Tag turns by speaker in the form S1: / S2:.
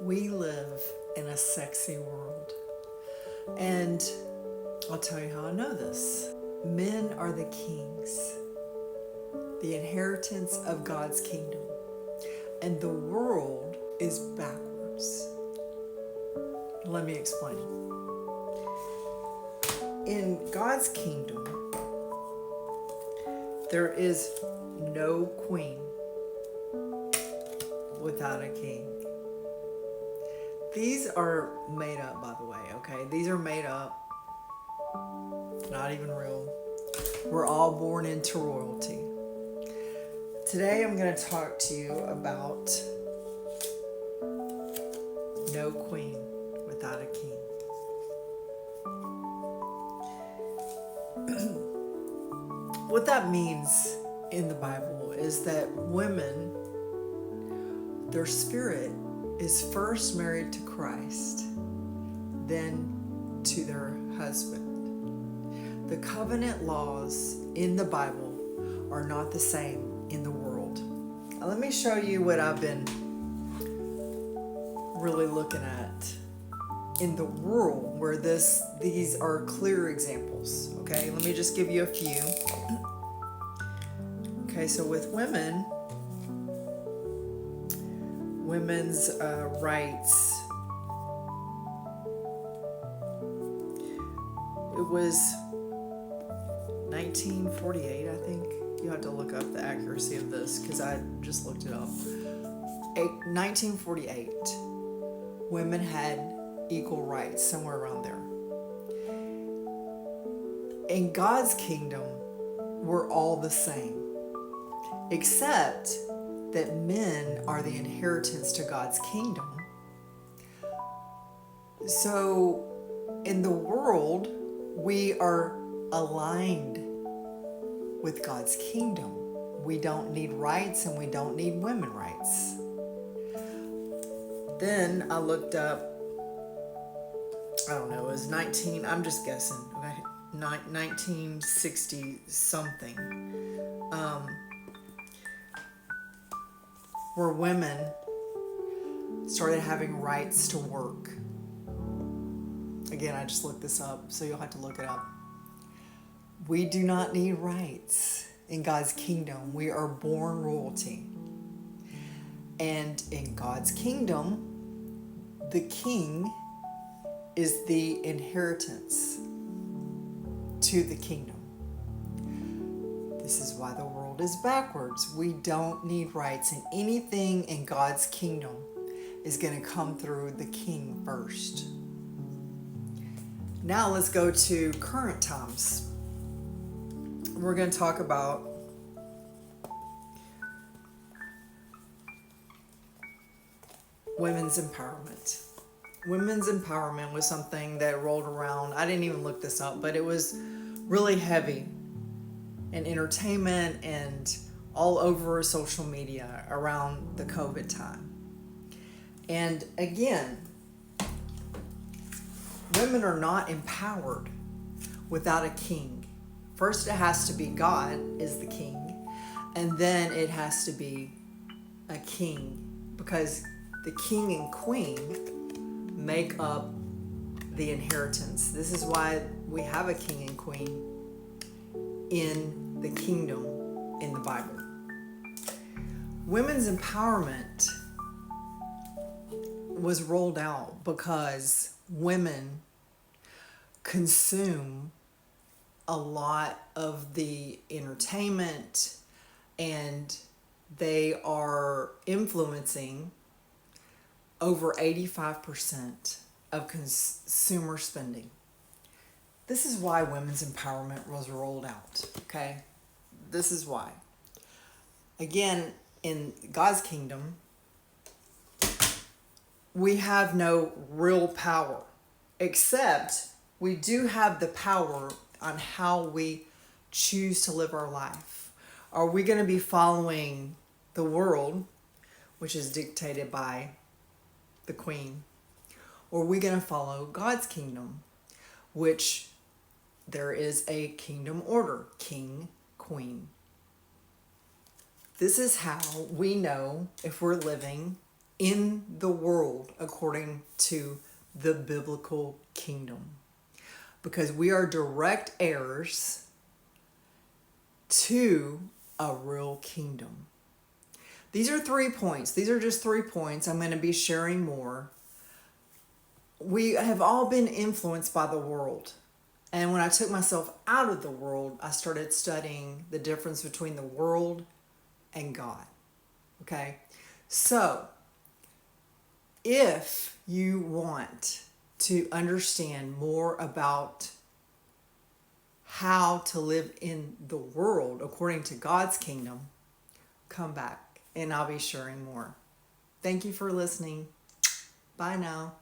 S1: We live in a sexy world. And I'll tell you how I know this. Men are the kings, the inheritance of God's kingdom. And the world is backwards. Let me explain. In God's kingdom, there is no queen without a king. These are made up, by the way, okay? These are made up, not even real. We're all born into royalty. Today I'm going to talk to you about no queen without a king. What that means in the Bible is that women, their spirit is first married to Christ, then to their husband. The covenant laws in the Bible are not the same in the world. Now, let me show you what I've been really looking at in the world where these are clear examples. Okay, let me just give you a few. Okay, so with women's rights, it was 1948, I think. You have to look up the accuracy of this because I just looked it up. 1948, women had equal rights, somewhere around there. In God's kingdom, we're all the same, except that men are the inheritance to God's kingdom. So in the world, we are aligned with God's kingdom. We don't need rights and we don't need women rights. Then I looked up, I don't know, it was I'm just guessing, 1960 something, where women started having rights to work. Again, I just looked this up, so you'll have to look it up. We do not need rights in God's kingdom. We are born royalty. And in God's kingdom, the king is the inheritance to the kingdom. This is why the world is backwards. We don't need rights, and anything in God's kingdom is going to come through the king first. Now let's go to current times. We're going to talk about women's empowerment. Women's empowerment was something that rolled around. I didn't even look this up, but it was really heavy in entertainment and all over social media around the COVID time. And again, women are not empowered without a king. First, it has to be God is the king, and then it has to be a king, because the king and queen make up the inheritance. This is why we have a king and queen in the kingdom in the Bible. Women's empowerment was rolled out because women consume a lot of the entertainment, and they are influencing over 85% of consumer spending. This is why women's empowerment was rolled out, okay? This is why. Again, in God's kingdom, we have no real power, except we do have the power on how we choose to live our life. Are we going to be following the world, which is dictated by the queen, or are we going to follow God's kingdom, which there is a kingdom order, king, queen. This is how we know if we're living in the world according to the biblical kingdom. Because we are direct heirs to a real kingdom. These are 3 points. These are just 3 points. I'm going to be sharing more. We have all been influenced by the world. And when I took myself out of the world, I started studying the difference between the world and God. Okay? So, if you want to understand more about how to live in the world according to God's kingdom, come back and I'll be sharing more. Thank you for listening. Bye now.